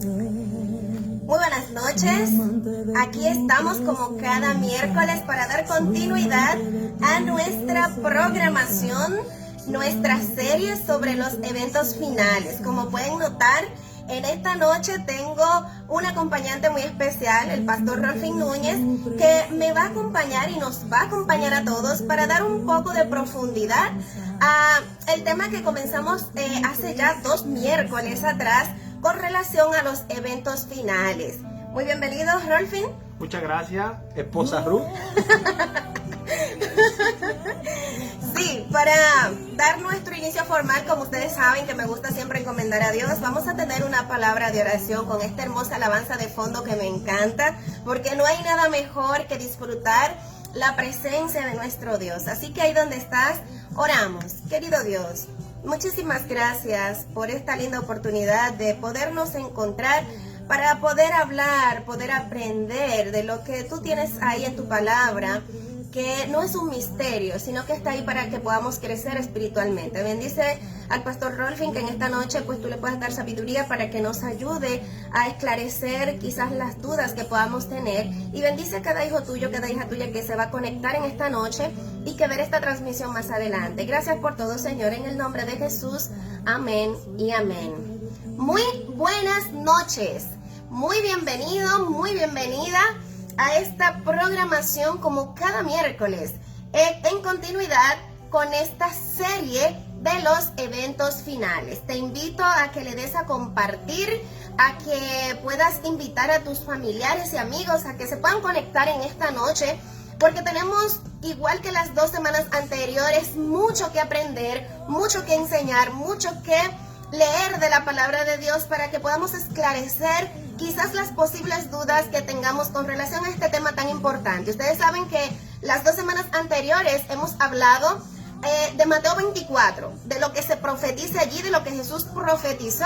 Muy buenas noches, aquí estamos como cada miércoles para dar continuidad a nuestra programación, nuestra serie sobre los eventos finales. Como pueden notar, en esta noche tengo un acompañante muy especial, el pastor Rolfín Núñez, que me va a acompañar y nos va a acompañar a todos para dar un poco de profundidad a el tema que comenzamos hace ya 2 miércoles atrás con relación a los eventos finales. Muy bienvenido, Rolfín. Muchas gracias, esposa Ruth. Sí, para dar nuestro inicio formal, como ustedes saben que me gusta siempre encomendar a Dios, vamos a tener una palabra de oración con esta hermosa alabanza de fondo que me encanta, porque no hay nada mejor que disfrutar la presencia de nuestro Dios. Así que ahí donde estás, oramos. Querido Dios, muchísimas gracias por esta linda oportunidad de podernos encontrar para poder hablar, poder aprender de lo que tú tienes ahí en tu palabra, que no es un misterio, sino que está ahí para que podamos crecer espiritualmente. Bendice al pastor Rolfín, que en esta noche pues tú le puedas dar sabiduría para que nos ayude a esclarecer quizás las dudas que podamos tener. Y bendice a cada hijo tuyo, cada hija tuya que se va a conectar en esta noche y que ver esta transmisión más adelante. Gracias por todo, Señor, en el nombre de Jesús. Amén y amén. Muy buenas noches. Muy bienvenido, muy bienvenida a esta programación como cada miércoles, en continuidad con esta serie de los eventos finales. Te invito a que le des a compartir, a que puedas invitar a tus familiares y amigos a que se puedan conectar en esta noche, porque tenemos, igual que las 2 semanas anteriores, mucho que aprender, mucho que enseñar, mucho que leer de la palabra de Dios para que podamos esclarecer quizás las posibles dudas que tengamos con relación a este tema tan importante. Ustedes saben que las 2 semanas anteriores hemos hablado de Mateo 24, de lo que se profetiza allí, de lo que Jesús profetizó,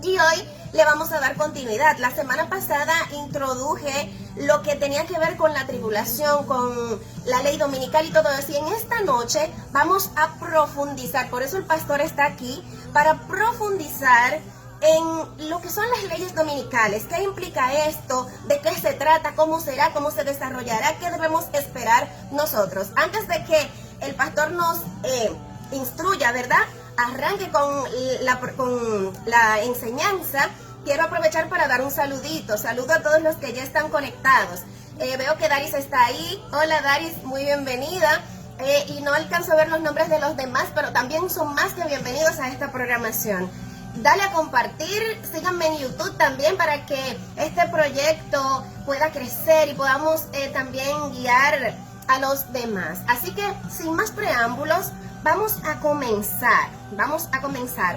y hoy le vamos a dar continuidad. La semana pasada introduje lo que tenía que ver con la tribulación, con la ley dominical y todo eso. Y en esta noche vamos a profundizar. Por eso el pastor está aquí, para profundizar en lo que son las leyes dominicales. ¿Qué implica esto? ¿De qué se trata? ¿Cómo será? ¿Cómo se desarrollará? ¿Qué debemos esperar nosotros? Antes de que el pastor nos instruya, ¿verdad? Arranque con la enseñanza. Quiero aprovechar para dar un saludito. Saludo a todos los que ya están conectados. Veo que Daris está ahí. Hola Daris, muy bienvenida. Y no alcanzo a ver los nombres de los demás, pero también son más que bienvenidos a esta programación. Dale a compartir, síganme en YouTube también para que este proyecto pueda crecer y podamos también guiar a los demás. Así que, sin más preámbulos, vamos a comenzar.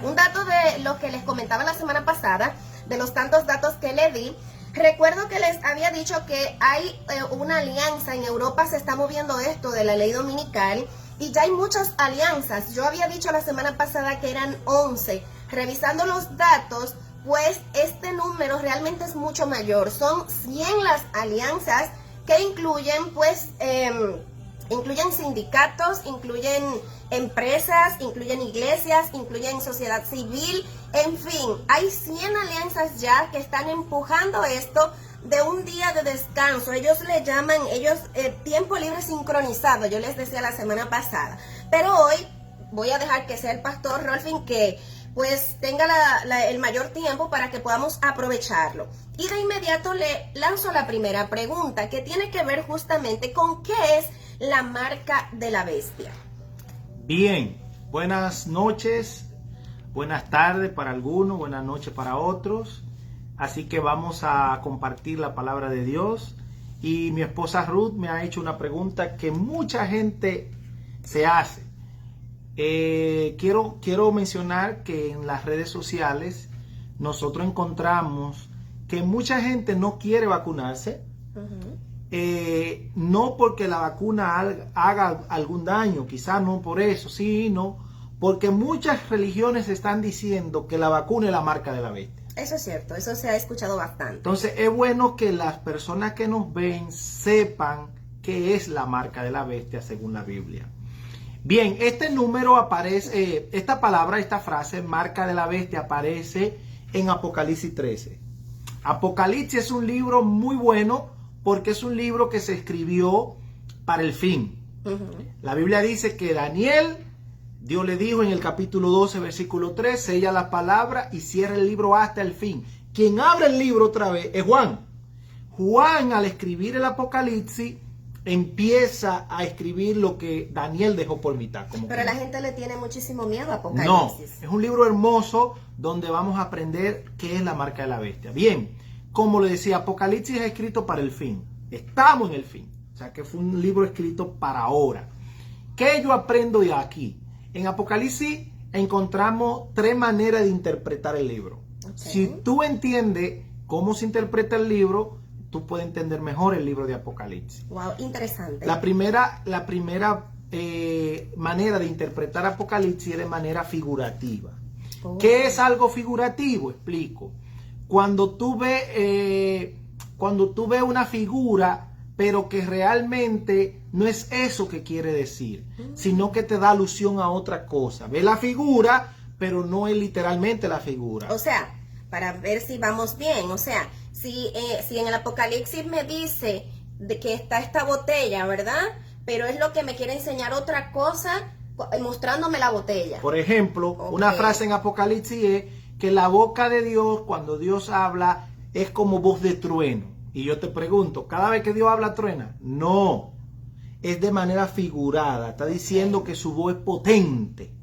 Un dato de lo que les comentaba la semana pasada, de los tantos datos que le di. Recuerdo que les había dicho que hay una alianza en Europa, se está moviendo esto de la ley dominical y ya hay muchas alianzas. Yo había dicho la semana pasada que eran 11. Revisando los datos, pues este número realmente es mucho mayor. Son 100 las alianzas que incluyen, pues, incluyen sindicatos, incluyen empresas, incluyen iglesias, incluyen sociedad civil, en fin, hay 100 alianzas ya que están empujando esto de un día de descanso. Ellos le llaman, tiempo libre sincronizado, yo les decía la semana pasada. Pero hoy voy a dejar que sea el pastor Rolfín que pues tenga el mayor tiempo para que podamos aprovecharlo. Y de inmediato le lanzo la primera pregunta, que tiene que ver justamente con qué es la marca de la bestia. Bien, buenas noches, buenas tardes para algunos, buenas noches para otros. Así que vamos a compartir la palabra de Dios. Y mi esposa Ruth me ha hecho una pregunta que mucha gente se hace. Quiero mencionar que en las redes sociales nosotros encontramos que mucha gente no quiere vacunarse. No porque la vacuna haga algún daño, quizás no por eso, sino porque muchas religiones están diciendo que la vacuna es la marca de la bestia. Eso es cierto, eso se ha escuchado bastante. Entonces es bueno que las personas que nos ven sepan qué es la marca de la bestia según la Biblia. Bien, este número aparece, esta palabra, esta frase, marca de la bestia, aparece en Apocalipsis 13. Apocalipsis es un libro muy bueno porque es un libro que se escribió para el fin. La Biblia dice que Daniel, Dios le dijo en el capítulo 12, versículo 3, sella la palabra y cierra el libro hasta el fin. Quien abre el libro otra vez es Juan. Juan, al escribir el Apocalipsis, empieza a escribir lo que Daniel dejó por mitad. Pero la gente le tiene muchísimo miedo a Apocalipsis. No, es un libro hermoso donde vamos a aprender qué es la marca de la bestia. Bien, como le decía, Apocalipsis es escrito para el fin. Estamos en el fin. O sea, que fue un libro escrito para ahora. ¿Qué yo aprendo de aquí? En Apocalipsis encontramos 3 maneras de interpretar el libro. Okay. Si tú entiendes cómo se interpreta el libro, tú puedes entender mejor el libro de Apocalipsis. Wow, interesante. La primera manera de interpretar Apocalipsis es de manera figurativa. Oh. ¿Qué es algo figurativo? Explico. Cuando tú ves una figura, pero que realmente no es eso que quiere decir, sino que te da alusión a otra cosa. Ve la figura, pero no es literalmente la figura. O sea, para ver si vamos bien, o sea, si en el Apocalipsis me dice de que está esta botella, ¿verdad? Pero es lo que me quiere enseñar otra cosa, mostrándome la botella. Por ejemplo, una frase en Apocalipsis es que la boca de Dios, cuando Dios habla, es como voz de trueno. Y yo te pregunto, ¿cada vez que Dios habla truena? No, es de manera figurada. Está diciendo que su voz es potente,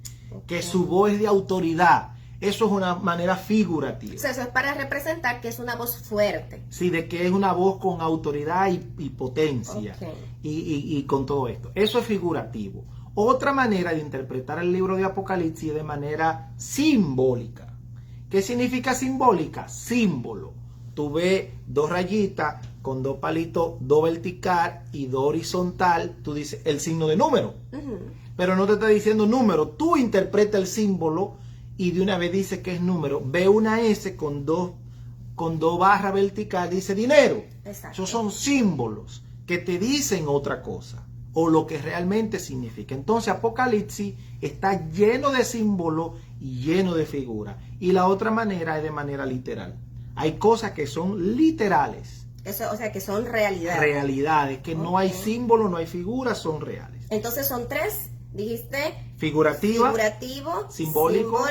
que su voz es de autoridad. Eso es una manera figurativa. O sea, eso es para representar que es una voz fuerte. Sí, de que es una voz con autoridad y potencia. Y con todo esto. Eso es figurativo. Otra manera de interpretar el libro de Apocalipsis es de manera simbólica. ¿Qué significa simbólica? Símbolo. Tú ves 2 rayitas con 2 palitos, 2 vertical y 2 horizontal. Tú dices el signo de número. Pero no te está diciendo número. Tú interpretas el símbolo y de una vez dice que es número. Ve una S con dos barras vertical, dice dinero. Exacto. Esos son símbolos que te dicen otra cosa o lo que realmente significa. Entonces Apocalipsis está lleno de símbolos y lleno de figuras. Y la otra manera es de manera literal. Hay cosas que son literales. Eso, o sea, que son realidades. Realidades, que no hay símbolo, no hay figuras, son reales. Entonces son 3, dijiste. Figurativo, simbólico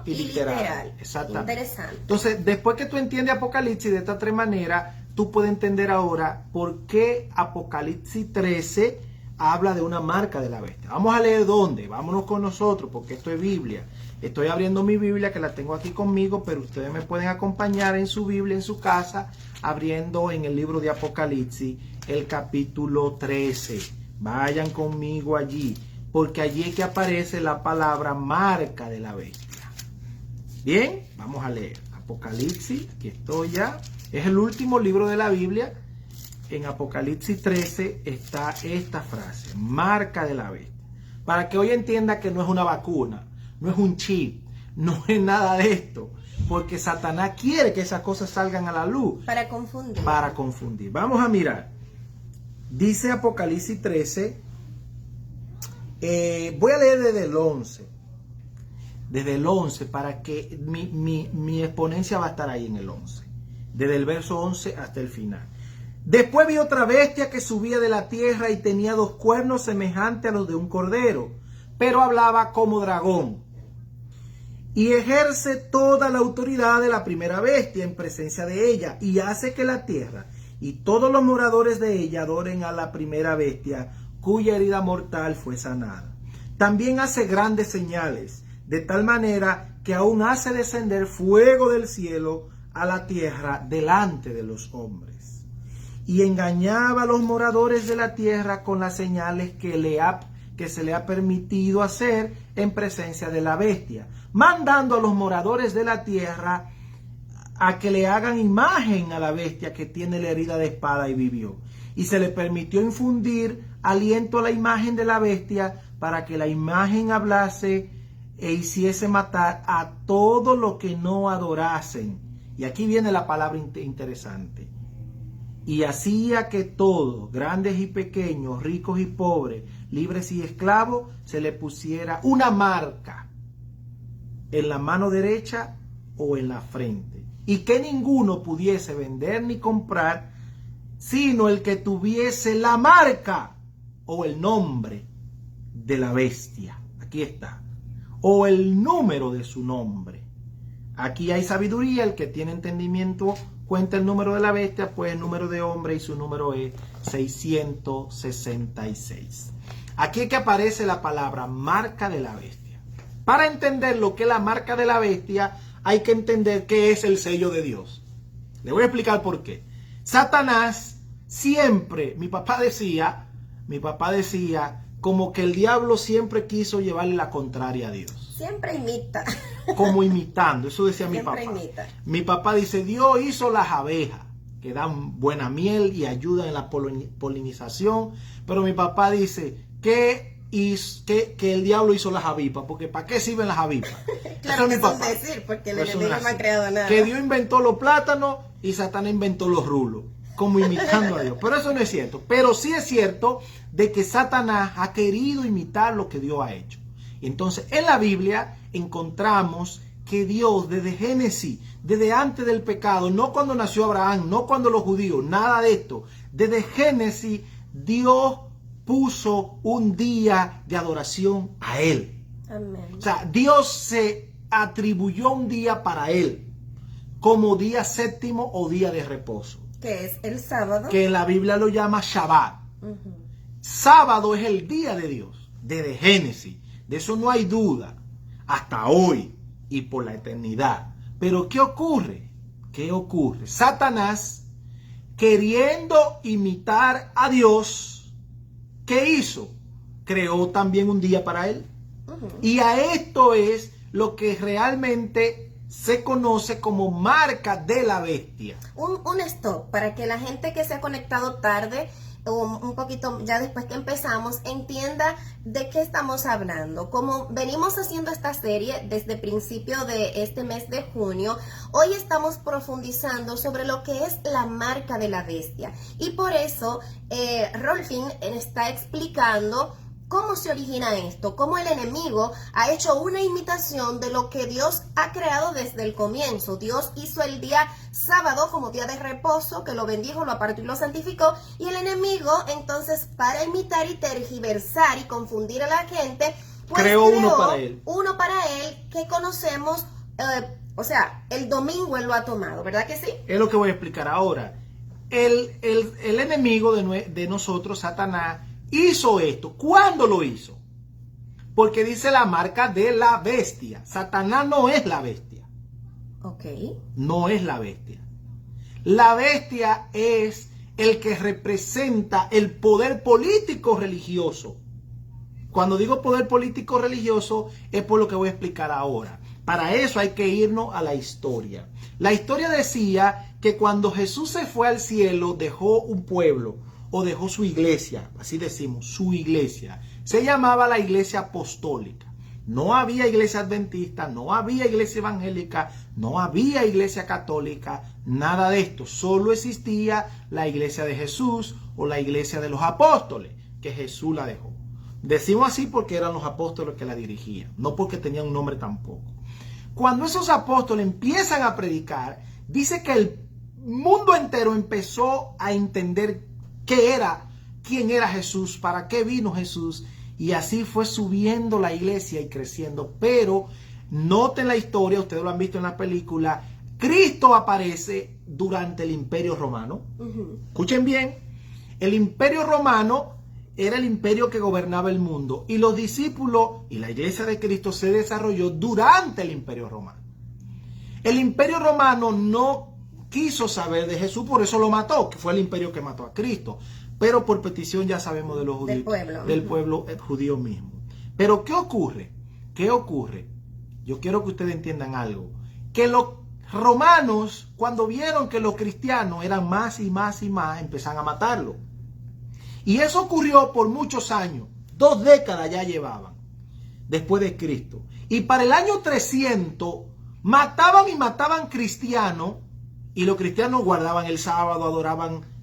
y literal. Exactamente. Interesante. Entonces, después que tú entiendes Apocalipsis de estas 3 maneras, tú puedes entender ahora por qué Apocalipsis 13 habla de una marca de la bestia. Vamos a leer dónde. Vámonos con nosotros, porque esto es Biblia. Estoy abriendo mi Biblia, que la tengo aquí conmigo, pero ustedes me pueden acompañar en su Biblia, en su casa, abriendo en el libro de Apocalipsis, el capítulo 13. Vayan conmigo allí, porque allí es que aparece la palabra marca de la bestia. Bien, vamos a leer. Apocalipsis, aquí estoy ya. Es el último libro de la Biblia. En Apocalipsis 13 está esta frase, marca de la bestia. Para que hoy entienda que no es una vacuna, no es un chip, no es nada de esto. Porque Satanás quiere que esas cosas salgan a la luz. Para confundir. Para confundir. Vamos a mirar. Dice Apocalipsis 13. Voy a leer desde el 11. Desde el 11 para que mi exponencia va a estar ahí en el 11. Desde el verso 11 hasta el final. Después vi otra bestia que subía de la tierra y tenía 2 cuernos semejantes a los de un cordero, pero hablaba como dragón. Y ejerce toda la autoridad de la primera bestia en presencia de ella, y hace que la tierra y todos los moradores de ella adoren a la primera bestia, cuya herida mortal fue sanada. También hace grandes señales, de tal manera que aún hace descender fuego del cielo a la tierra delante de los hombres. Y engañaba a los moradores de la tierra con las señales que se le ha permitido hacer en presencia de la bestia, mandando a los moradores de la tierra a que le hagan imagen a la bestia que tiene la herida de espada y vivió. Y se le permitió infundir aliento a la imagen de la bestia para que la imagen hablase e hiciese matar a todo lo que no adorasen. Y aquí viene la palabra interesante. Y hacía que todos, grandes y pequeños, ricos y pobres, libres y esclavos, se le pusiera una marca en la mano derecha o en la frente, y que ninguno pudiese vender ni comprar, sino el que tuviese la marca o el nombre de la bestia. Aquí está. O el número de su nombre. Aquí hay sabiduría. El que tiene entendimiento cuenta el número de la bestia, pues el número de hombre y su número es 666. Aquí es que aparece la palabra marca de la bestia. Para entender lo que es la marca de la bestia, hay que entender qué es el sello de Dios. Le voy a explicar por qué. Satanás siempre, mi papá decía, como que el diablo siempre quiso llevarle la contraria a Dios. Siempre imita. Como imitando, eso decía mi Siempre papá. imita. Mi papá dice, Dios hizo las abejas, que dan buena miel y ayudan en la polinización, pero mi papá dice que el diablo hizo las avispas, porque ¿para qué sirven las avispas? Claro, Eso es que mi son papá. decir, porque el Eso enemigo es no ha así. creado nada. Que Dios inventó los plátanos y Satanás inventó los rulos, como imitando a Dios. Pero eso no es cierto. Pero sí es cierto de que Satanás ha querido imitar lo que Dios ha hecho. Entonces, en la Biblia encontramos que Dios desde Génesis, desde antes del pecado, no cuando nació Abraham, no cuando los judíos, nada de esto. Desde Génesis, Dios puso un día de adoración a Él. Amén. O sea, Dios se atribuyó un día para Él, como día séptimo o día de reposo, Que es el sábado. que en la Biblia lo llama Shabbat. Ujú. Sábado es el día de Dios, desde Génesis. De eso no hay duda, hasta hoy y por la eternidad. Pero ¿qué ocurre? ¿Qué ocurre? Satanás, queriendo imitar a Dios, ¿qué hizo? Creó también un día para él. Ujú. Y a esto es lo que realmente se conoce como marca de la bestia. Un stop para que la gente que se ha conectado tarde o un poquito ya después que empezamos entienda de qué estamos hablando. Como venimos haciendo esta serie desde el principio de este mes de junio, hoy estamos profundizando sobre lo que es la marca de la bestia, y por eso Rolfín está explicando cómo se origina esto, cómo el enemigo ha hecho una imitación de lo que Dios ha creado desde el comienzo. Dios hizo el día sábado como día de reposo, que lo bendijo, lo apartó y lo santificó, y el enemigo entonces, para imitar y tergiversar y confundir a la gente, pues Creó uno para él. Uno para él que conocemos, o sea, el domingo él lo ha tomado, ¿verdad que sí? Es lo que voy a explicar ahora. El enemigo de nosotros, Satanás, hizo esto. ¿Cuándo lo hizo? Porque dice la marca de la bestia. Satanás no es la bestia. Ok. No es la bestia. La bestia es el que representa el poder político religioso. Cuando digo poder político religioso es por lo que voy a explicar ahora. Para eso hay que irnos a la historia. La historia decía que cuando Jesús se fue al cielo, dejó un pueblo, o dejó su iglesia, así decimos, su iglesia. Se llamaba la iglesia apostólica. No había iglesia adventista, no había iglesia evangélica, no había iglesia católica, nada de esto. Solo existía la iglesia de Jesús o la iglesia de los apóstoles, que Jesús la dejó. Decimos así porque eran los apóstoles que la dirigían, no porque tenían un nombre tampoco. Cuando esos apóstoles empiezan a predicar, dice que el mundo entero empezó a entender qué era, quién era Jesús, para qué vino Jesús, y así fue subiendo la iglesia y creciendo. Pero noten la historia, ustedes lo han visto en la película, Cristo aparece durante el Imperio Romano. Escuchen bien, el Imperio Romano era el imperio que gobernaba el mundo, y los discípulos y la iglesia de Cristo se desarrolló durante el Imperio Romano. El Imperio Romano no quiso saber de Jesús, por eso lo mató, que fue el imperio que mató a Cristo, pero por petición ya sabemos de los judíos, del pueblo judío mismo. Pero ¿qué ocurre? ¿Qué ocurre? Yo quiero que ustedes entiendan algo, que los romanos, cuando vieron que los cristianos eran más y más y más, empezaron a matarlo. Y eso ocurrió por muchos años, 2 décadas ya llevaban, después de Cristo. Y para el año 300, mataban y mataban cristianos, y los cristianos guardaban el sábado,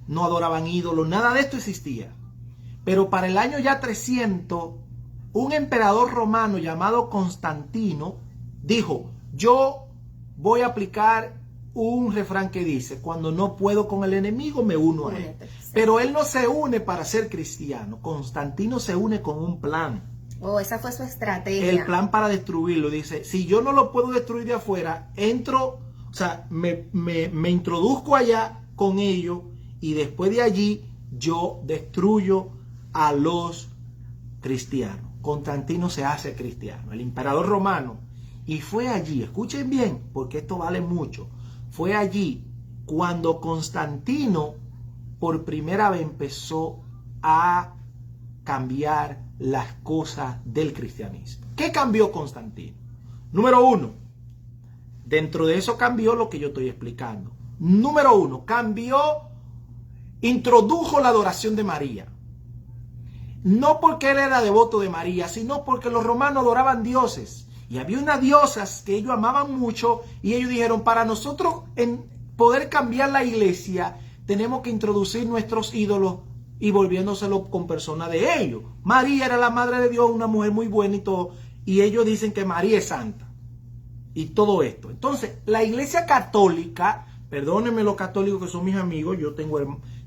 no adoraban ídolos, nada de esto existía. Pero para el año ya 300, un emperador romano llamado Constantino dijo, yo voy a aplicar un refrán que dice, cuando no puedo con el enemigo, me uno a él. Pero él no se une para ser cristiano. Constantino se une con un plan. Oh, esa fue su estrategia. El plan para destruirlo. Dice, si yo no lo puedo destruir de afuera, entro, o sea, me introduzco allá con ellos y después de allí yo destruyo a los cristianos. Constantino se hace cristiano, el emperador romano. Y fue allí, escuchen bien, porque esto vale mucho. Fue allí cuando Constantino por primera vez empezó a cambiar las cosas del cristianismo. ¿Qué cambió Constantino? Número uno, dentro de eso cambió lo que yo estoy explicando. Número uno, introdujo la adoración de María. No porque él era devoto de María, sino porque los romanos adoraban dioses. Y había unas diosas que ellos amaban mucho y ellos dijeron, para nosotros en poder cambiar la iglesia, tenemos que introducir nuestros ídolos y volviéndoselo con personas de ellos. María era la madre de Dios, una mujer muy buena y todo. Y ellos dicen que María es santa. Y todo esto. Entonces, la iglesia católica, perdónenme los católicos que son mis amigos, yo tengo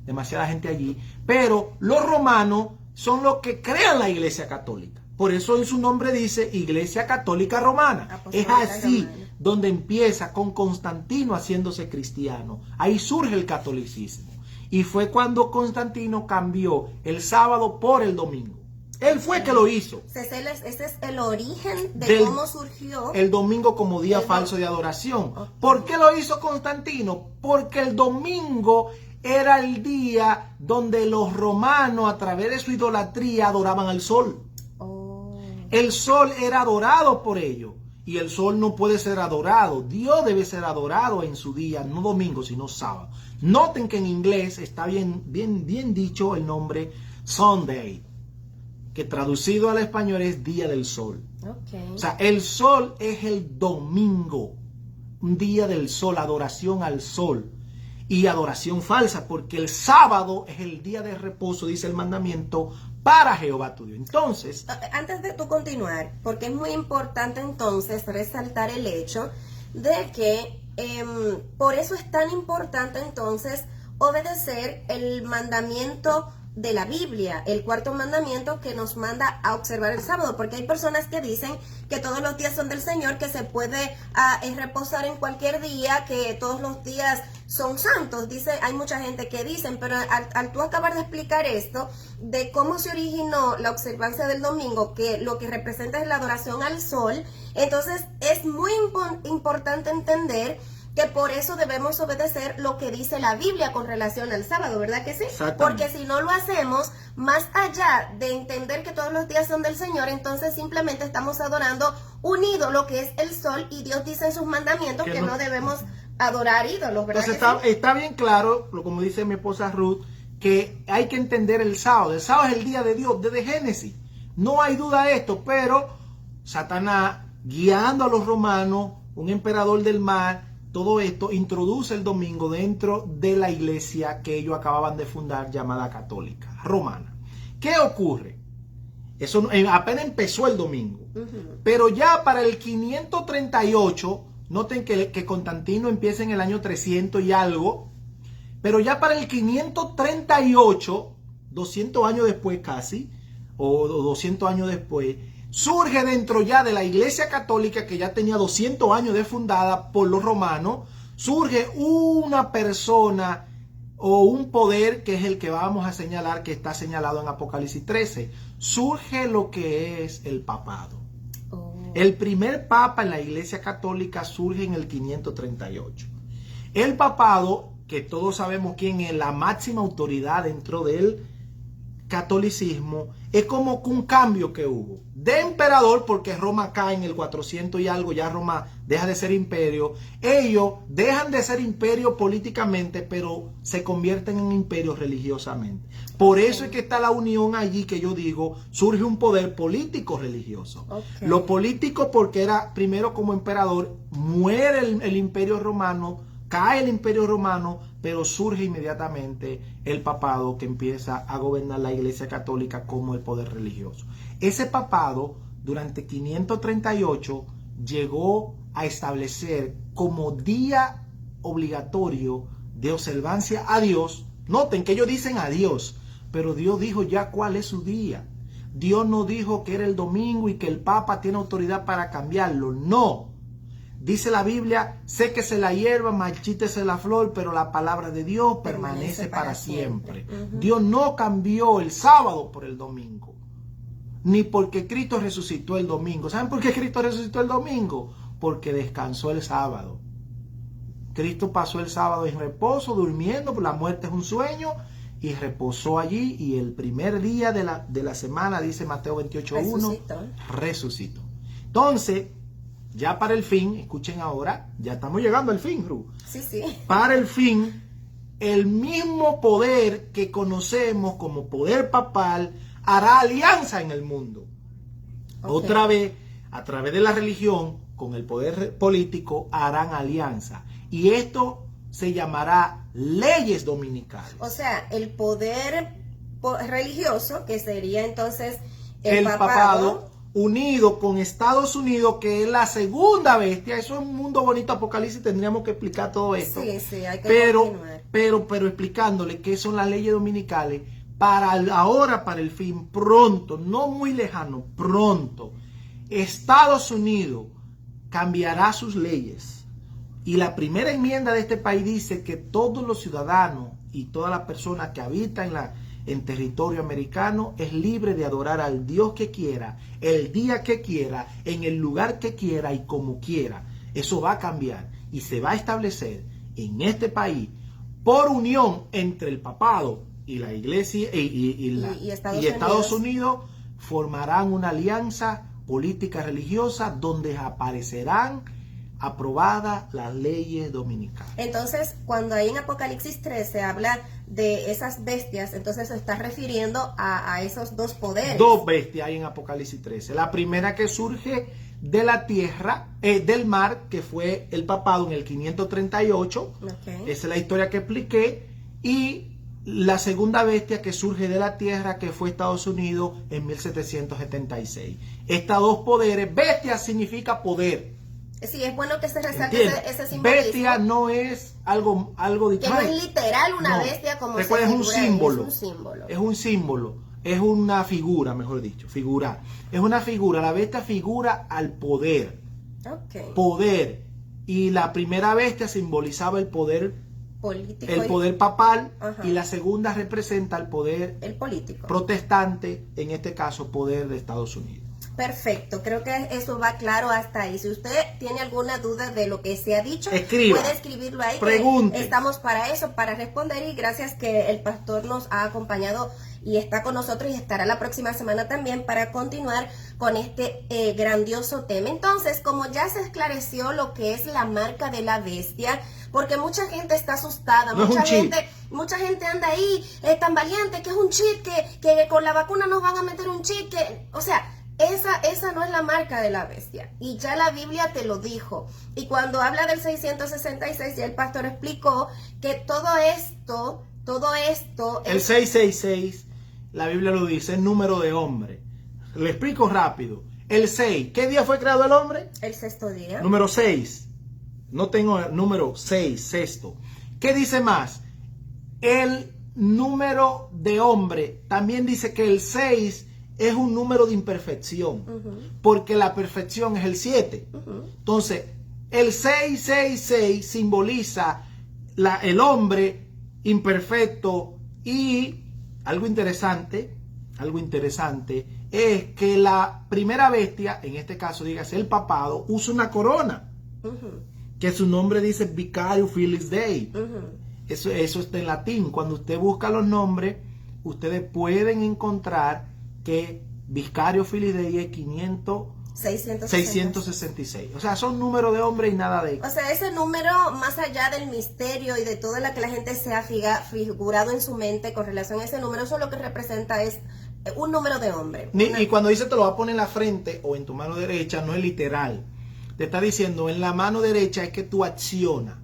demasiada gente allí, pero los romanos son los que crean la iglesia católica. Por eso en su nombre dice Iglesia Católica Romana. Es así donde empieza con Constantino haciéndose cristiano. Ahí surge el catolicismo. Y fue cuando Constantino cambió el sábado por el domingo. Él fue que lo hizo. Ese es el origen de cómo surgió el domingo como día falso de adoración. ¿Por qué lo hizo Constantino? Porque el domingo era el día donde los romanos, a través de su idolatría, adoraban al sol. El sol era adorado por ellos. Y el sol no puede ser adorado. Dios debe ser adorado en su día, no domingo, sino sábado. Noten que en inglés está bien dicho el nombre Sunday, que traducido al español es día del sol. O sea, el sol es el domingo, un día del sol, adoración al sol. Y adoración falsa, porque el sábado es el día de reposo, dice el mandamiento, para Jehová tu Dios. Entonces, antes de tú continuar, porque es muy importante entonces resaltar el hecho de que por eso es tan importante entonces obedecer el mandamiento de la Biblia, el cuarto mandamiento que nos manda a observar el sábado, porque hay personas que dicen que todos los días son del Señor, que se puede reposar en cualquier día, que todos los días son santos. Hay mucha gente que dicen, pero al tú acabar de explicar esto, de cómo se originó la observancia del domingo, que lo que representa es la adoración al sol, entonces es muy importante entender que por eso debemos obedecer lo que dice la Biblia con relación al sábado, ¿verdad que sí? Porque si no lo hacemos, más allá de entender que todos los días son del Señor, entonces simplemente estamos adorando un ídolo que es el sol, y Dios dice en sus mandamientos que no debemos adorar ídolos, ¿verdad? Entonces está bien claro, como dice mi esposa Ruth, que hay que entender el sábado. El sábado es el día de Dios, desde Génesis. No hay duda de esto, pero Satanás, guiando a los romanos, un emperador del mar, todo esto introduce el domingo dentro de la iglesia que ellos acababan de fundar, llamada católica, romana. ¿Qué ocurre? Eso apenas empezó el domingo. Pero ya para el 538, noten que Constantino empieza en el año 300 y algo, pero ya para el 538, 200 años después casi, o 200 años después, surge dentro ya de la iglesia católica, que ya tenía 200 años de fundada por los romanos, surge una persona o un poder que es el que vamos a señalar, que está señalado en Apocalipsis 13. Surge lo que es el papado. El primer papa en la iglesia católica surge en el 538. El papado, que todos sabemos quién es la máxima autoridad dentro del catolicismo, es como un cambio que hubo de emperador, porque Roma cae en el 400 y algo, ya Roma deja de ser imperio. Ellos dejan de ser imperio políticamente, pero se convierten en imperio religiosamente. Por eso es que está la unión allí, que yo digo, surge un poder político religioso. Lo político porque era primero como emperador, muere el imperio romano, cae el imperio romano, pero surge inmediatamente el papado, que empieza a gobernar la iglesia católica como el poder religioso. Ese papado durante 538 llegó a establecer como día obligatorio de observancia a Dios. Noten que ellos dicen a Dios, pero Dios dijo ya cuál es su día. Dios no dijo que era el domingo y que el Papa tiene autoridad para cambiarlo. No. Dice la Biblia, séquese la hierba, marchítese la flor, pero la palabra de Dios permanece para siempre. Dios no cambió el sábado por el domingo, ni porque Cristo resucitó el domingo. ¿Saben por qué Cristo resucitó el domingo? Porque descansó el sábado. Cristo pasó el sábado en reposo, durmiendo, porque la muerte es un sueño, y reposó allí, y el primer día de la semana, dice Mateo 28:1, resucitó. Entonces, ya para el fin, escuchen ahora, ya estamos llegando al fin, Ru. Sí, sí. Para el fin, el mismo poder que conocemos como poder papal hará alianza en el mundo. Otra vez, a través de la religión, con el poder político, harán alianza. Y esto se llamará leyes dominicales. O sea, el poder religioso, que sería entonces el papado, unido con Estados Unidos, que es la segunda bestia. Eso es un mundo bonito, Apocalipsis, tendríamos que explicar todo esto. Sí, sí, hay que continuar. Pero explicándole qué son las leyes dominicales, para ahora, para el fin, pronto, no muy lejano, pronto, Estados Unidos cambiará sus leyes. Y la primera enmienda de este país dice que todos los ciudadanos y todas las personas que habitan en territorio americano es libre de adorar al Dios que quiera, el día que quiera, en el lugar que quiera y como quiera. Eso va a cambiar y se va a establecer en este país por unión entre el papado y la iglesia y Estados Unidos formarán una alianza política religiosa donde aparecerán aprobadas las leyes dominicales. Entonces, cuando ahí en Apocalipsis 3 se habla de esas bestias, entonces se está refiriendo a esos dos poderes. Dos bestias hay en Apocalipsis 13. La primera que surge de la tierra, del mar, que fue el papado en el 538. Esa es la historia que expliqué. Y la segunda bestia que surge de la tierra, que fue Estados Unidos en 1776. Estos dos poderes, bestia significa poder. Sí, es bueno que se resalte ese simbolismo. Bestia no es algo que no es literal una bestia como recuerda, es un símbolo. Es un símbolo. Es una figura, mejor dicho. Figura. Es una figura. La bestia figura al poder. Poder. Y la primera bestia simbolizaba el poder político. El poder papal. Y la segunda representa el poder político. Protestante. En este caso, poder de Estados Unidos. Perfecto, creo que eso va claro hasta ahí. Si usted tiene alguna duda de lo que se ha dicho, escriba, puede escribirlo ahí. Pregunte. Estamos para eso, para responder, y gracias que el pastor nos ha acompañado y está con nosotros y estará la próxima semana también para continuar con este grandioso tema. Entonces, como ya se esclareció lo que es la marca de la bestia, porque mucha gente está asustada, mucha gente anda ahí tan valiente que es un chip, que con la vacuna nos van a meter un chip, o sea, esa no es la marca de la bestia, y ya la Biblia te lo dijo. Y cuando habla del 666, ya el pastor explicó que todo esto el 666, la Biblia lo dice, es número de hombre. Le explico rápido. El 6, ¿qué día fue creado el hombre? El sexto día. Número 6, no tengo el número 6, sexto. ¿Qué dice más? El número de hombre también dice que el 6 es un número de imperfección, porque la perfección es el 7. Entonces, el 666 simboliza el hombre imperfecto. Y algo interesante es que la primera bestia, en este caso, dígase el papado, usa una corona, que su nombre dice Vicario Filis Dei. Eso está en latín. Cuando usted busca los nombres, ustedes pueden encontrar que Vicario Filis Dei es 666. O sea, son números de hombre y nada de... O sea, ese número, más allá del misterio y de todo lo que la gente se ha figurado en su mente con relación a ese número, eso lo que representa es un número de hombre. Y cuando dice te lo va a poner en la frente o en tu mano derecha, no es literal. Te está diciendo, en la mano derecha es que tú acciona,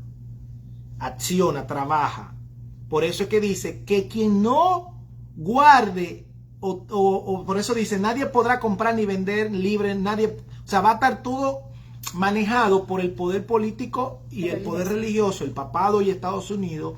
trabaja. Por eso es que dice que quien no guarde... O por eso dice, nadie podrá comprar ni vender libre, nadie, o sea, va a estar todo manejado por el poder político y el poder religioso, el papado y Estados Unidos,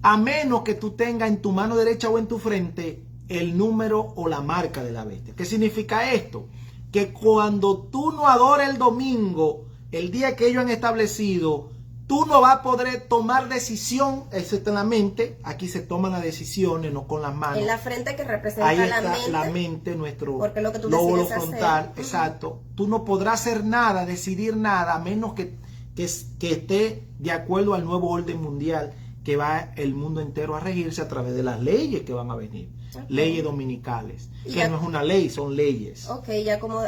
a menos que tú tengas en tu mano derecha o en tu frente el número o la marca de la bestia. ¿Qué significa esto? Que cuando tú no adores el domingo, el día que ellos han establecido, tú no vas a poder tomar decisión, eso está en la mente. Aquí se toman las decisiones, no con las manos. En la frente, que representa ahí está la mente, nuestro porque lo que tú lóbulo decides frontal, hacer. exacto. Tú no podrás hacer nada, decidir nada, a menos que esté de acuerdo al nuevo orden mundial que va el mundo entero a regirse a través de las leyes que van a venir. Leyes dominicales, que ya, no es una ley, son leyes. Ok, ya como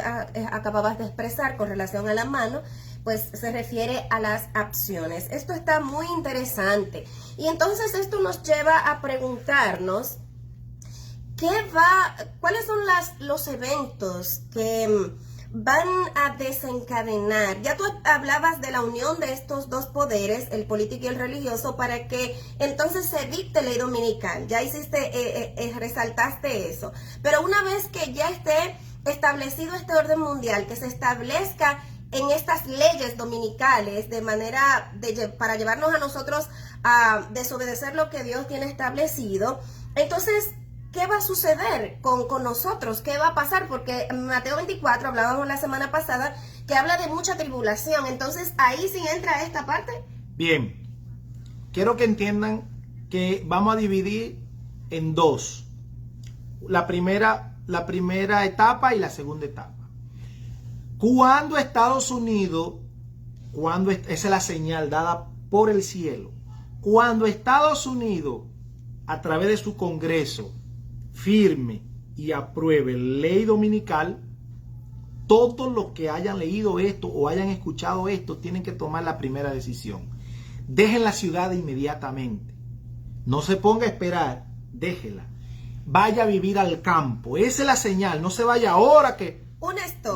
acababas de expresar con relación a la mano, pues se refiere a las acciones. Esto está muy interesante. Y entonces esto nos lleva a preguntarnos, ¿cuáles son los eventos que van a desencadenar? Ya tú hablabas de la unión de estos dos poderes, el político y el religioso, para que entonces se dicte ley dominical. Ya resaltaste eso. Pero una vez que ya esté establecido este orden mundial, que se establezca en estas leyes dominicales de manera para llevarnos a nosotros a desobedecer lo que Dios tiene establecido, entonces, ¿qué va a suceder con nosotros? ¿Qué va a pasar? Porque en Mateo 24, hablábamos la semana pasada, que habla de mucha tribulación. Entonces, ahí sí entra esta parte. Bien, quiero que entiendan que vamos a dividir en dos. La primera etapa y la segunda etapa. Cuando Estados Unidos, esa es la señal dada por el cielo, cuando Estados Unidos, a través de su Congreso, firme y apruebe ley dominical, todos los que hayan leído esto o hayan escuchado esto tienen que tomar la primera decisión. Dejen la ciudad inmediatamente. No se ponga a esperar, déjela. Vaya a vivir al campo. Esa es la señal. No se vaya ahora que...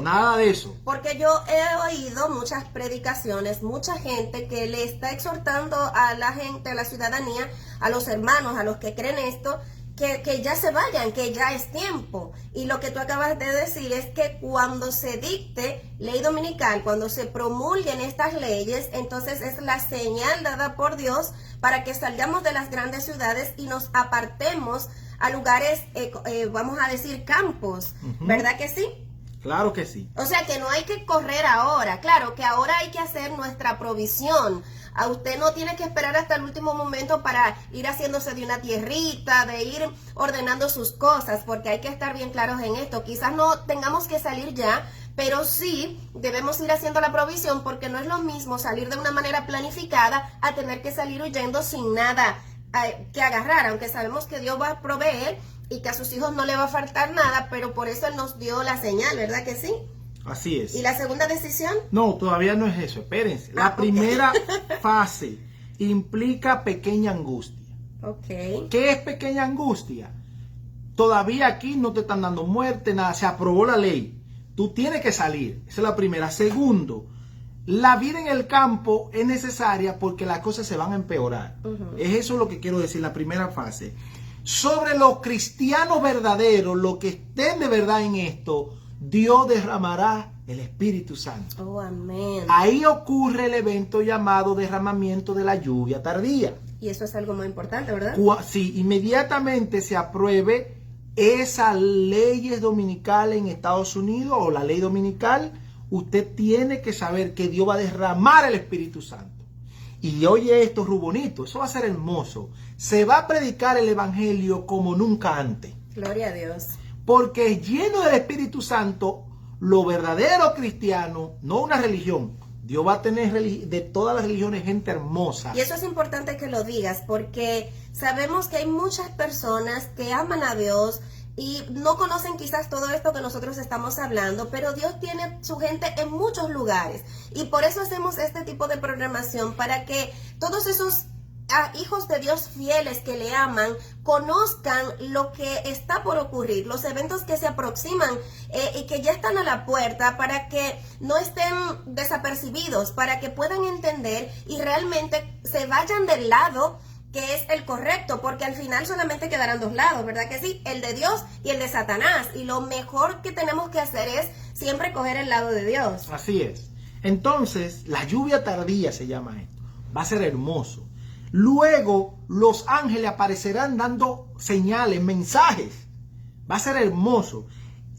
Nada de eso. Porque yo he oído muchas predicaciones, mucha gente que le está exhortando a la gente, a la ciudadanía, a los hermanos, a los que creen esto, que ya se vayan, que ya es tiempo. Y lo que tú acabas de decir es que cuando se dicte ley dominical, cuando se promulguen estas leyes, entonces es la señal dada por Dios para que salgamos de las grandes ciudades y nos apartemos a lugares, vamos a decir, campos. ¿Verdad que sí? Claro que sí. O sea que no hay que correr ahora. Claro que ahora hay que hacer nuestra provisión. A usted no tiene que esperar hasta el último momento para ir haciéndose de una tierrita, de ir ordenando sus cosas, porque hay que estar bien claros en esto. Quizás no tengamos que salir ya, pero sí debemos ir haciendo la provisión, porque no es lo mismo salir de una manera planificada a tener que salir huyendo sin nada que agarrar, aunque sabemos que Dios va a proveer y que a sus hijos no le va a faltar nada, pero por eso Él nos dio la señal, ¿verdad que sí? Así es. ¿Y la segunda decisión? No, todavía no es eso, espérense. La primera fase implica pequeña angustia. Ok. ¿Qué es pequeña angustia? Todavía aquí no te están dando muerte, nada, se aprobó la ley. Tú tienes que salir, esa es la primera. Segundo, la vida en el campo es necesaria porque las cosas se van a empeorar. Es eso lo que quiero decir, la primera fase. Sobre los cristianos verdaderos, los que estén de verdad en esto, Dios derramará el Espíritu Santo. Oh, amén. Ahí ocurre el evento llamado derramamiento de la lluvia tardía. Y eso es algo muy importante, ¿verdad? Si inmediatamente se apruebe esas leyes dominicales en Estados Unidos o la ley dominical, usted tiene que saber que Dios va a derramar el Espíritu Santo. Y oye esto, Rubonito, eso va a ser hermoso. Se va a predicar el Evangelio como nunca antes. Gloria a Dios. Porque lleno del Espíritu Santo, lo verdadero cristiano, no una religión. Dios va a tener de todas las religiones gente hermosa. Y eso es importante que lo digas, porque sabemos que hay muchas personas que aman a Dios y no conocen quizás todo esto que nosotros estamos hablando, pero Dios tiene su gente en muchos lugares. Y por eso hacemos este tipo de programación, para que todos esos hijos de Dios fieles que le aman conozcan lo que está por ocurrir, los eventos que se aproximan y que ya están a la puerta, para que no estén desapercibidos, para que puedan entender y realmente se vayan del lado que es el correcto, porque al final solamente quedarán dos lados, ¿verdad que sí? El de Dios y el de Satanás, y lo mejor que tenemos que hacer es siempre coger el lado de Dios. Así es. Entonces, la lluvia tardía se llama esto. Va a ser hermoso. Luego, los ángeles aparecerán dando señales, mensajes. Va a ser hermoso.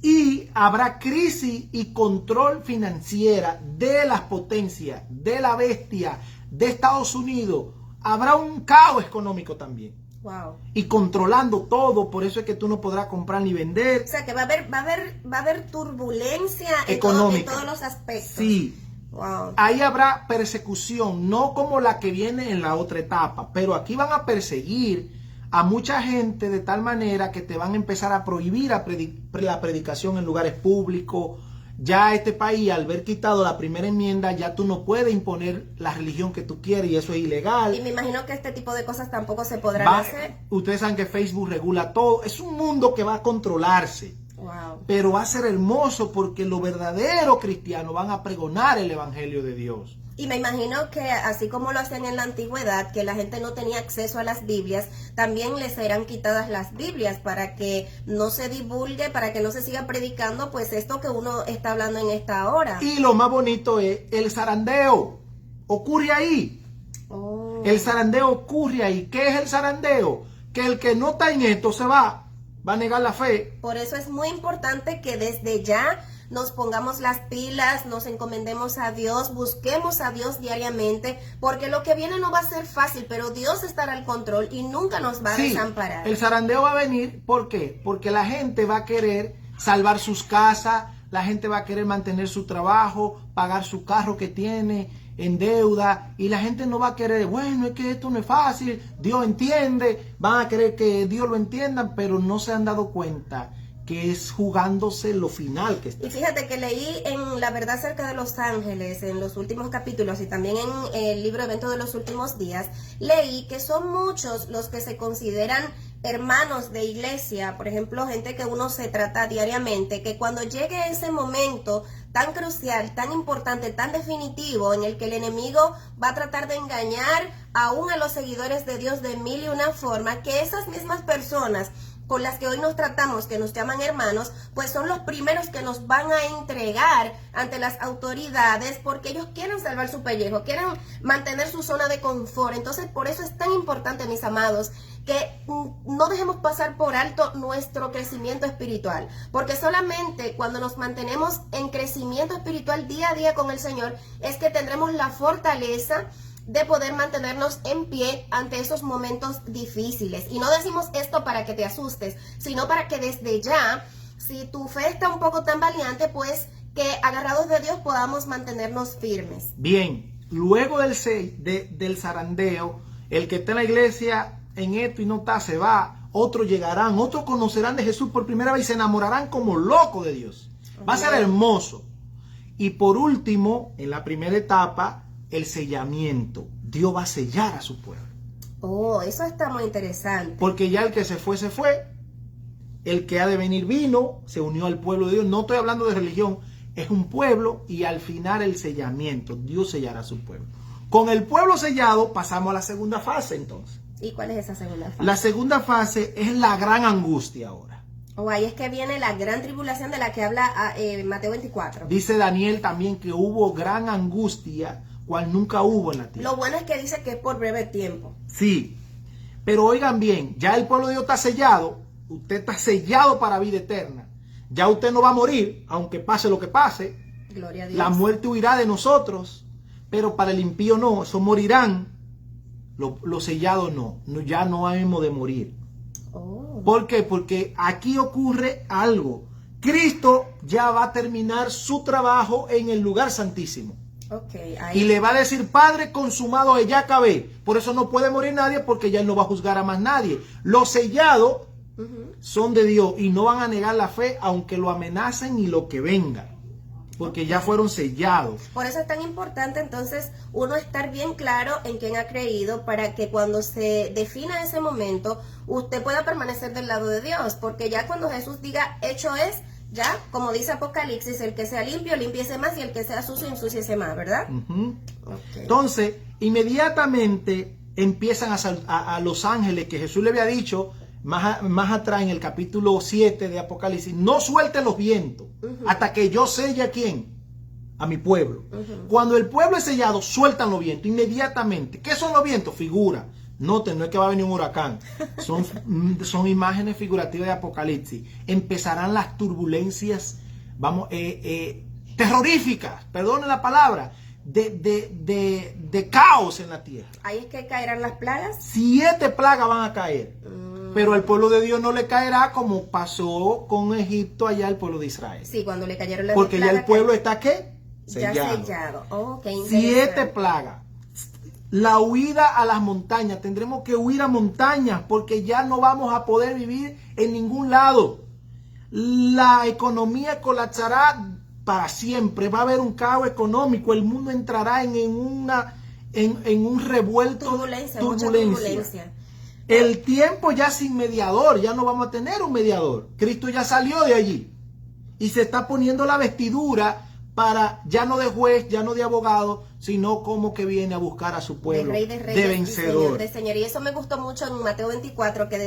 Y habrá crisis y control financiera de las potencias, de la bestia, de Estados Unidos. Habrá un caos económico también. Wow. Y controlando todo, por eso es que tú no podrás comprar ni vender. O sea que va a haber turbulencia económica en todos los aspectos. Sí. Wow. Ahí habrá persecución, no como la que viene en la otra etapa, pero aquí van a perseguir a mucha gente de tal manera que te van a empezar a prohibir la predicación en lugares públicos. Ya este país, al haber quitado la primera enmienda, ya tú no puedes imponer la religión que tú quieres y eso es ilegal. Y me imagino que este tipo de cosas tampoco se podrán hacer. Ustedes saben que Facebook regula todo. Es un mundo que va a controlarse. Wow. Pero va a ser hermoso porque los verdaderos cristianos van a pregonar el evangelio de Dios. Y me imagino que así como lo hacían en la antigüedad, que la gente no tenía acceso a las Biblias, también les serán quitadas las Biblias para que no se divulgue, para que no se siga predicando, pues esto que uno está hablando en esta hora. Y lo más bonito es el zarandeo. Ocurre ahí. Oh. El zarandeo ocurre ahí. ¿Qué es el zarandeo? Que el que no está en esto se va a negar la fe. Por eso es muy importante que desde ya nos pongamos las pilas, nos encomendemos a Dios, busquemos a Dios diariamente, porque lo que viene no va a ser fácil, pero Dios estará al control y nunca nos va a desamparar. El zarandeo va a venir, ¿por qué? Porque la gente va a querer salvar sus casas, la gente va a querer mantener su trabajo, pagar su carro que tiene en deuda, y la gente no va a querer, bueno, es que esto no es fácil, Dios entiende, van a querer que Dios lo entienda, pero no se han dado cuenta que es jugándose lo final que está. Y fíjate que leí en La Verdad acerca de los ángeles, en los últimos capítulos y también en el libro Evento de los Últimos Días, leí que son muchos los que se consideran hermanos de iglesia, por ejemplo, gente que uno se trata diariamente, que cuando llegue ese momento tan crucial, tan importante, tan definitivo, en el que el enemigo va a tratar de engañar aún a los seguidores de Dios de mil y una forma, que esas mismas personas con las que hoy nos tratamos, que nos llaman hermanos, pues son los primeros que nos van a entregar ante las autoridades porque ellos quieren salvar su pellejo, quieren mantener su zona de confort. Entonces, por eso es tan importante, mis amados, que no dejemos pasar por alto nuestro crecimiento espiritual, porque solamente cuando nos mantenemos en crecimiento espiritual día a día con el Señor es que tendremos la fortaleza de poder mantenernos en pie ante esos momentos difíciles. Y no decimos esto para que te asustes, sino para que desde ya, si tu fe está un poco tan valiente, pues que agarrados de Dios podamos mantenernos firmes. Bien, luego del zarandeo, el que está en la iglesia en esto y no está, se va. Otros llegarán, otros conocerán de Jesús por primera vez y se enamorarán como locos de Dios. Va a ser hermoso. Y por último, en la primera etapa, el sellamiento. Dios va a sellar a su pueblo. Oh, eso está muy interesante. Porque ya el que se fue, se fue. El que ha de venir vino, se unió al pueblo de Dios. No estoy hablando de religión, es un pueblo y al final el sellamiento. Dios sellará a su pueblo. Con el pueblo sellado pasamos a la segunda fase entonces. ¿Y cuál es esa segunda fase? La segunda fase es la gran angustia ahora. Oh, ahí es que viene la gran tribulación de la que habla Mateo 24. Dice Daniel también que hubo gran angustia, cual nunca hubo en la tierra. Lo bueno es que dice que es por breve tiempo. Sí, pero oigan bien, ya el pueblo de Dios está sellado, usted está sellado para vida eterna. Ya usted no va a morir, aunque pase lo que pase. Gloria a Dios. La muerte huirá de nosotros, pero para el impío no, eso morirán. Los sellados no, ya no hemos de morir. Oh. ¿Por qué? Porque aquí ocurre algo. Cristo ya va a terminar su trabajo en el lugar santísimo. Okay, ahí. Y le va a decir, Padre, consumado es, ya acabé. Por eso no puede morir nadie, porque ya él no va a juzgar a más nadie. Los sellados son de Dios y no van a negar la fe, aunque lo amenacen y lo que venga. Porque ya fueron sellados. Por eso es tan importante entonces uno estar bien claro en quién ha creído, para que cuando se defina ese momento usted pueda permanecer del lado de Dios, porque ya cuando Jesús diga hecho es, ya como dice Apocalipsis, el que sea limpio, límpiese más, y el que sea sucio, ensúciese más, ¿verdad? Okay. Entonces, inmediatamente empiezan a los ángeles que Jesús le había dicho más atrás en el capítulo 7 de Apocalipsis, no suelte los vientos hasta que yo selle a quién, a mi pueblo. Cuando el pueblo es sellado, sueltan los vientos inmediatamente. ¿Qué son los vientos? Figura. Noten, no es que va a venir un huracán. Son imágenes figurativas de Apocalipsis. Empezarán las turbulencias, terroríficas, perdonen la palabra, de caos en la tierra. Ahí es que caerán las plagas. 7 plagas van a caer. Pero al pueblo de Dios no le caerá como pasó con Egipto allá al pueblo de Israel. Sí, cuando le cayeron las Porque ya plagas, el pueblo está ¿qué? ya sellado. Oh, qué 7 plagas. La huida a las montañas. Tendremos que huir a montañas porque ya no vamos a poder vivir en ningún lado. La economía colapsará para siempre. Va a haber un caos económico. El mundo entrará en un revuelto. Turbulencia. El tiempo ya sin mediador. Ya no vamos a tener un mediador. Cristo ya salió de allí. Y se está poniendo la vestidura para ya no de juez, ya no de abogado, sino como que viene a buscar a su pueblo de, rey de, reyes, de vencedor. De señor. Y eso me gustó mucho en Mateo 24, que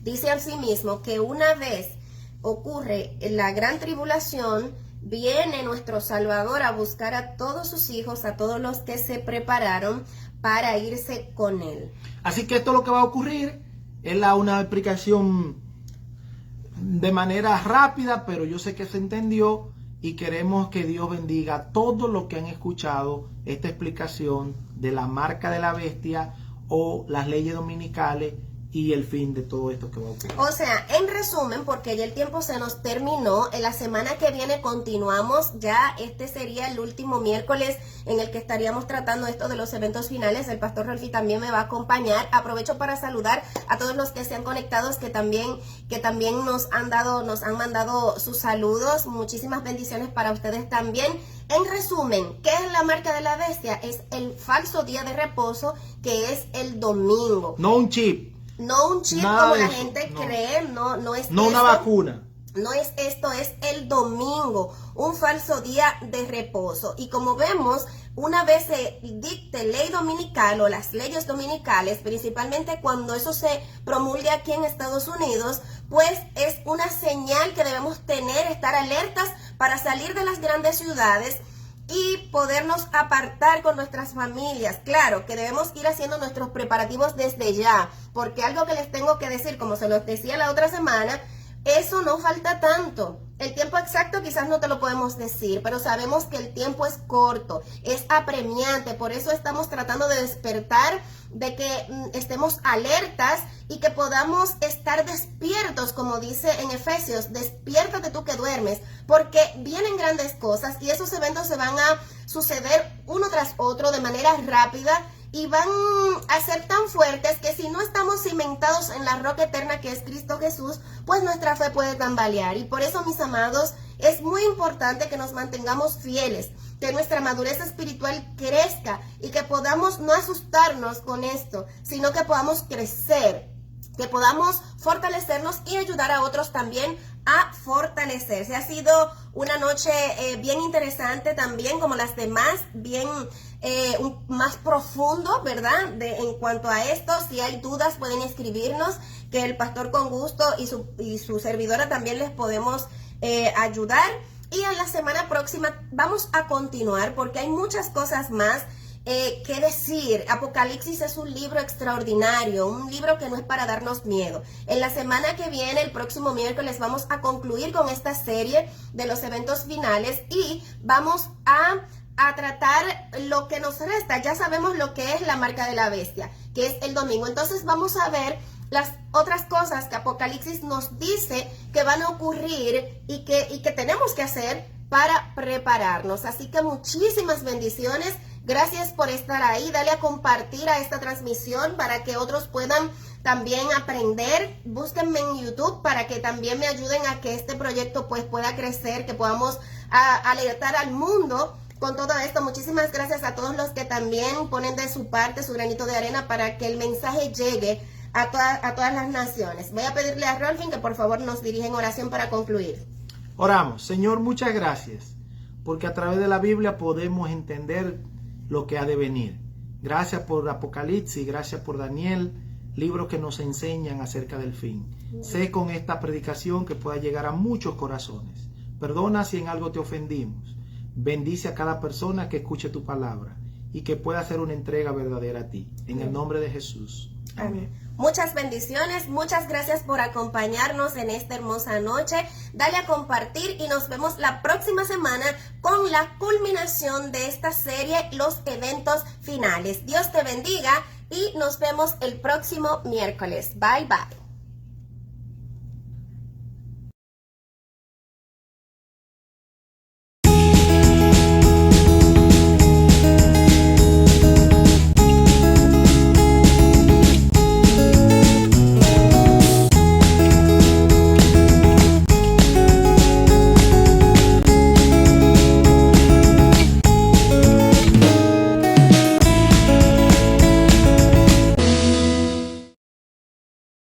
dice así mismo que una vez ocurre la gran tribulación, viene nuestro Salvador a buscar a todos sus hijos, a todos los que se prepararon para irse con él. Así que esto es lo que va a ocurrir. Es una explicación de manera rápida, pero yo sé que se entendió. Y queremos que Dios bendiga a todos los que han escuchado esta explicación de la marca de la bestia o las leyes dominicales y el fin de todo esto que va a ocurrir. O sea, en resumen, porque ya el tiempo se nos terminó, en la semana que viene continuamos, ya este sería el último miércoles en el que estaríamos tratando esto de los eventos finales. El pastor Rolfi también me va a acompañar. Aprovecho para saludar a todos los que se han conectado, que también nos han mandado sus saludos. Muchísimas bendiciones para ustedes también. En resumen, ¿qué es la marca de la bestia? Es el falso día de reposo, que es el domingo. No un chip. No un chip como la gente cree, no es no una vacuna. No es esto, es el domingo, un falso día de reposo. Y como vemos, una vez se dicte ley dominical o las leyes dominicales, principalmente cuando eso se promulgue aquí en Estados Unidos, pues es una señal que debemos tener, estar alertas para salir de las grandes ciudades y podernos apartar con nuestras familias. Claro que debemos ir haciendo nuestros preparativos desde ya, porque algo que les tengo que decir, como se los decía la otra semana, eso no falta tanto. El tiempo exacto quizás no te lo podemos decir, pero sabemos que el tiempo es corto, es apremiante. Por eso estamos tratando de despertar, de que estemos alertas y que podamos estar despiertos, como dice en Efesios, despiértate tú que duermes, porque vienen grandes cosas y esos eventos se van a suceder uno tras otro de manera rápida y van a ser tan fuertes que si no estamos cimentados en la roca eterna que es Cristo Jesús, pues nuestra fe puede tambalear. Y por eso, mis amados, es muy importante que nos mantengamos fieles, que nuestra madurez espiritual crezca y que podamos no asustarnos con esto, sino que podamos crecer, que podamos fortalecernos y ayudar a otros también a fortalecerse. Ha sido una noche bien interesante también, como las demás, bien más profundo, ¿verdad? En cuanto a esto, si hay dudas pueden escribirnos, que el pastor con gusto y su servidora también les podemos ayudar. Y en la semana próxima vamos a continuar porque hay muchas cosas más que decir. Apocalipsis es un libro extraordinario, un libro que no es para darnos miedo. En la semana que viene, el próximo miércoles, vamos a concluir con esta serie de los eventos finales y vamos a tratar lo que nos resta. Ya sabemos lo que es la marca de la bestia, que es el domingo. Entonces vamos a ver las otras cosas que Apocalipsis nos dice que van a ocurrir y que tenemos que hacer para prepararnos. Así que muchísimas bendiciones. Gracias por estar ahí. Dale a compartir a esta transmisión para que otros puedan también aprender. Búsquenme en YouTube para que también me ayuden a que este proyecto pues pueda crecer, que podamos alertar al mundo con todo esto. Muchísimas gracias a todos los que también ponen de su parte su granito de arena para que el mensaje llegue a todas las naciones. Voy a pedirle a Rolfin que por favor nos dirija en oración para concluir. Oramos. Señor, muchas gracias, porque a través de la Biblia podemos entender lo que ha de venir. Gracias por Apocalipsis, gracias por Daniel, libros que nos enseñan acerca del fin. Sé con esta predicación que pueda llegar a muchos corazones. Perdona si en algo te ofendimos. Bendice a cada persona que escuche tu palabra y que pueda hacer una entrega verdadera a ti. En el nombre de Jesús. Amén. Muchas bendiciones, muchas gracias por acompañarnos en esta hermosa noche. Dale a compartir y nos vemos la próxima semana con la culminación de esta serie, los eventos finales. Dios te bendiga y nos vemos el próximo miércoles. Bye, bye.